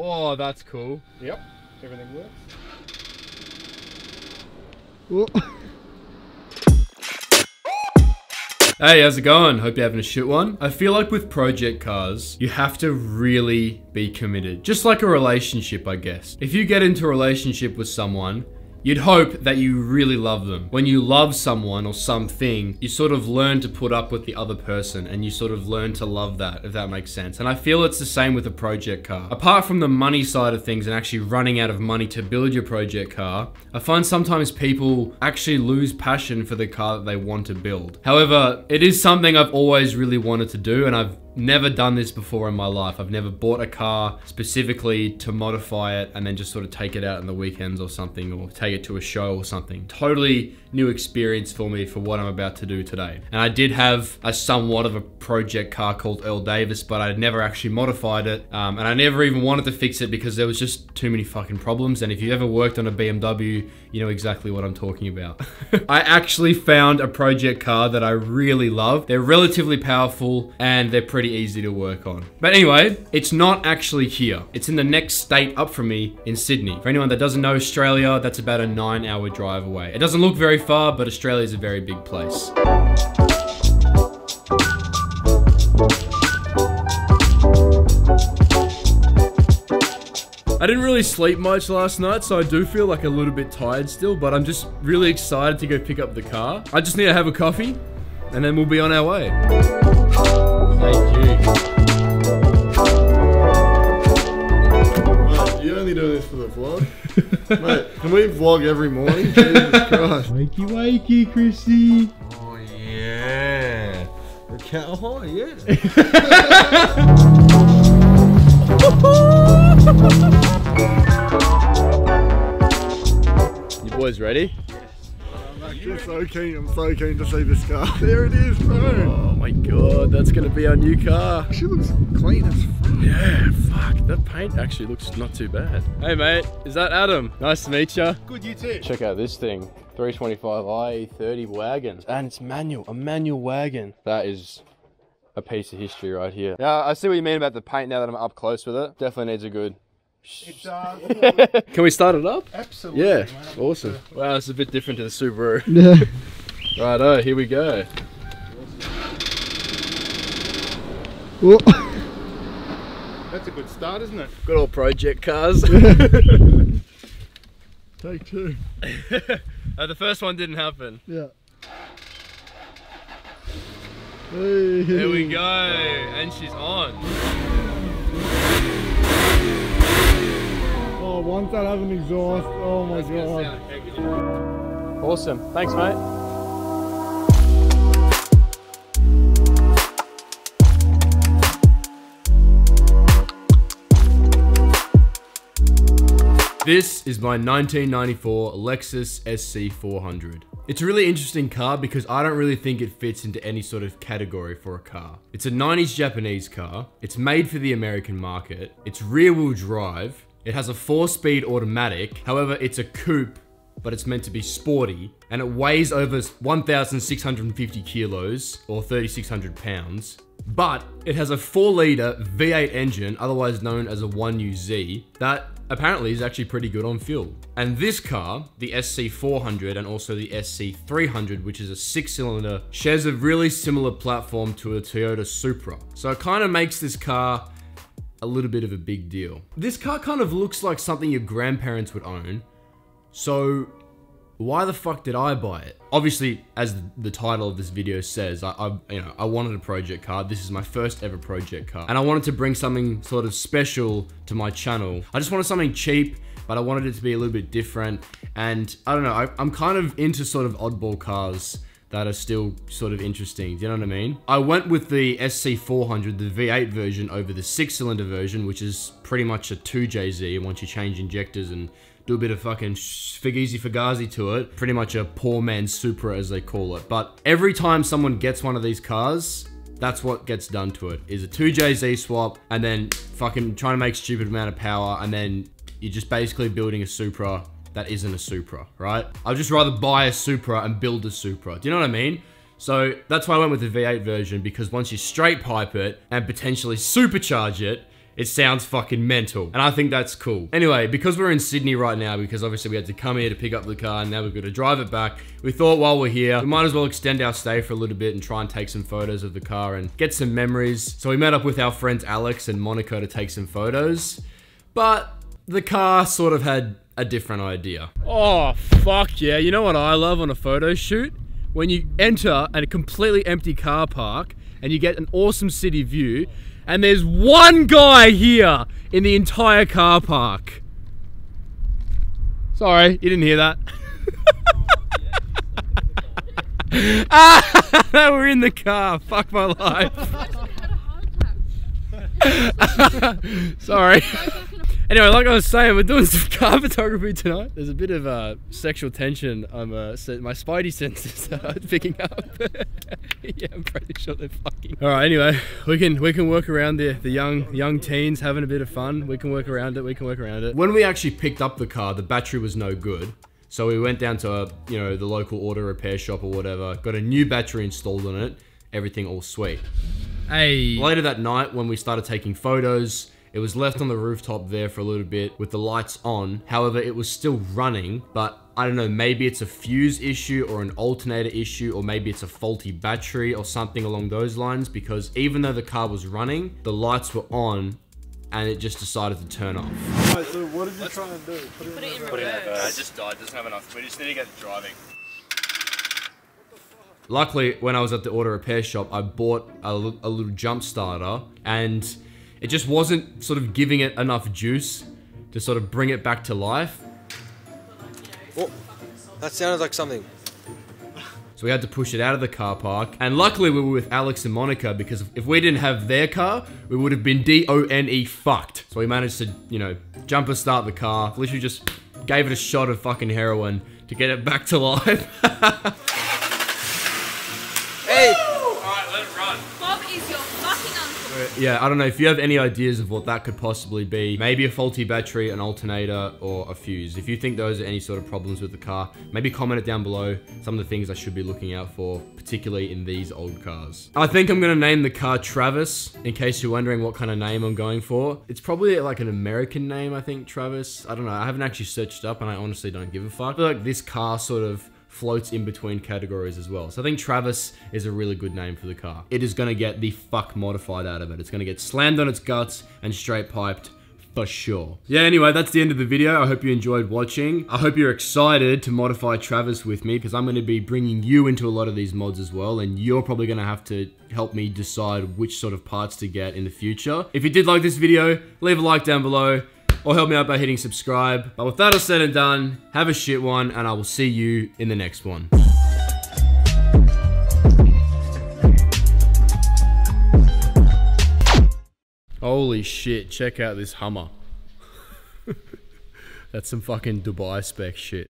Oh, that's cool. Yep, everything works. Hey, how's it going? Hope you're having a shit one. I feel like with project cars, you have to really be committed. Just like a relationship, I guess. If you get into a relationship with someone, you'd hope that you really love them. When you love someone or something, you sort of learn to put up with the other person and you sort of learn to love that, if that makes sense. And I feel it's the same with a project car. Apart from the money side of things and actually running out of money to build your project car, I find sometimes people actually lose passion for the car that they want to build. However, it is something I've always really wanted to do, and I've never done this before in my life. I've never bought a car specifically to modify it and then just sort of take it out on the weekends or something, or take it to a show or something. Totally new experience for me for what I'm about to do today. And I did have a somewhat of a project car called Earl Davis, but I never actually modified it. And I never even wanted to fix it because there was just too many fucking problems. And if you ever worked on a BMW, you know exactly what I'm talking about. I actually found a project car that I really love. They're relatively powerful and they're pretty easy to work on. But anyway, it's not actually here. It's in the next state up from me in Sydney. For anyone that doesn't know Australia, that's about a 9-hour drive away. It doesn't look very far, but Australia is a very big place. I didn't really sleep much last night, so I do feel like a little bit tired still, but I'm just really excited to go pick up the car. I just need to have a coffee, and then we'll be on our way. Thank you. Mate, you only do this for the vlog? Mate, can we vlog every morning? Jesus Christ. Wakey wakey, Chrissy. Oh yeah. Okay, oh yeah. You boys ready? I'm actually so keen. I'm so keen to see this car. There it is, bro. Oh my god, that's gonna be our new car. She looks clean as fuck. Yeah, fuck. That paint actually looks not too bad. Hey mate, is that Adam? Nice to meet you. Good, you too. Check out this thing. 325i 30 wagon. And it's manual, a manual wagon. That is a piece of history right here. Yeah, I see what you mean about the paint now that I'm up close with it. Definitely needs a good... It does. Can we start it up? Absolutely. Yeah, Man. awesome. Wow, it's a bit different to the Subaru. Righto, here we go. That's a good start, isn't it? Good old project cars. Take two. The first one didn't happen. Yeah. Hey. There we go, and she's on. Oh, once that has an exhaust, oh my god. Awesome, thanks mate. This is my 1994 Lexus SC400. It's a really interesting car because I don't really think it fits into any sort of category for a car. It's a 90s Japanese car. It's made for the American market. It's rear-wheel drive. It has a 4-speed automatic. However, it's a coupe, but it's meant to be sporty. And it weighs over 1,650 kilos or 3,600 pounds. But it has a 4-litre V8 engine, otherwise known as a 1UZ, that apparently is actually pretty good on fuel. And this car, the SC400 and also the SC300, which is a 6-cylinder, shares a really similar platform to a Toyota Supra. So it kind of makes this car a little bit of a big deal. This car kind of looks like something your grandparents would own. So why the fuck did I buy it? Obviously, as the title of this video says, I wanted a project car. This is my first ever project car. And I wanted to bring something sort of special to my channel. I just wanted something cheap, but I wanted it to be a little bit different. And I don't know, I'm kind of into sort of oddball cars that are still sort of interesting. Do you know what I mean? I went with the SC400, the V8 version, over the 6-cylinder version, which is pretty much a 2JZ once you change injectors and do a bit of fucking figgy fugazi to it. Pretty much a poor man's Supra, as they call it. But every time someone gets one of these cars, that's what gets done to it, is a 2JZ swap, and then fucking trying to make stupid amount of power, and then you're just basically building a Supra that isn't a Supra, right? I'd just rather buy a Supra and build a Supra. Do you know what I mean? So that's why I went with the V8 version, because once you straight pipe it and potentially supercharge it, It sounds fucking mental. And I think that's cool. Anyway, because we're in Sydney right now, because obviously we had to come here to pick up the car and now we've got to drive it back, we thought while we're here, we might as well extend our stay for a little bit and try and take some photos of the car and get some memories. So we met up with our friends Alex and Monica to take some photos. But the car sort of had a different idea. Oh, fuck yeah. You know what I love on a photo shoot? When you enter a completely empty car park and you get an awesome city view, and there's one guy here in the entire car park. Sorry, you didn't hear that. We're in the car. Fuck my life. Sorry. Anyway, like I was saying, we're doing some car photography tonight. There's a bit of sexual tension on my spidey senses are picking up. Yeah, I'm pretty sure they're fucking. All right, anyway, we can work around the young teens having a bit of fun. We can work around it. When we actually picked up the car, the battery was no good. So we went down to, you know, the local auto repair shop or whatever, got a new battery installed on it, everything all sweet. Hey. Later that night when we started taking photos, it was left on the rooftop there for a little bit with the lights on. However, it was still running, but I don't know, maybe it's a fuse issue or an alternator issue, or maybe it's a faulty battery or something along those lines, because even though the car was running, the lights were on and it just decided to turn off. Alright, so what are you trying to do? Put it in reverse. It just died, doesn't have enough. We just need to get it driving. Luckily, when I was at the auto repair shop, I bought a little jump starter, and it just wasn't sort of giving it enough juice to sort of bring it back to life. Oh, that sounded like something. So we had to push it out of the car park. And luckily we were with Alex and Monica, because if we didn't have their car, we would have been D-O-N-E fucked. So we managed to, you know, jumper start the car. Literally just gave it a shot of fucking heroin to get it back to life. Hey! Alright, let it run. Bob is your fucking uncle. Yeah, I don't know if you have any ideas of what that could possibly be. Maybe a faulty battery, an alternator, or a fuse. If you think those are any sort of problems with the car, maybe comment it down below. Some of the things I should be looking out for, particularly in these old cars. I think I'm gonna name the car Travis, in case you're wondering what kind of name I'm going for. It's probably like an American name, I think, Travis. I don't know, I haven't actually searched it up and I honestly don't give a fuck. I feel like this car sort of floats in between categories as well. So I think Travis is a really good name for the car. It is gonna get the fuck modified out of it. It's gonna get slammed on its guts and straight piped for sure. Yeah, anyway, that's the end of the video. I hope you enjoyed watching. I hope you're excited to modify Travis with me, because I'm gonna be bringing you into a lot of these mods as well, and you're probably gonna have to help me decide which sort of parts to get in the future. If you did like this video, leave a like down below, or help me out by hitting subscribe. But with that all said and done, have a shit one, and I will see you in the next one. Holy shit, check out this Hummer. That's some fucking Dubai spec shit.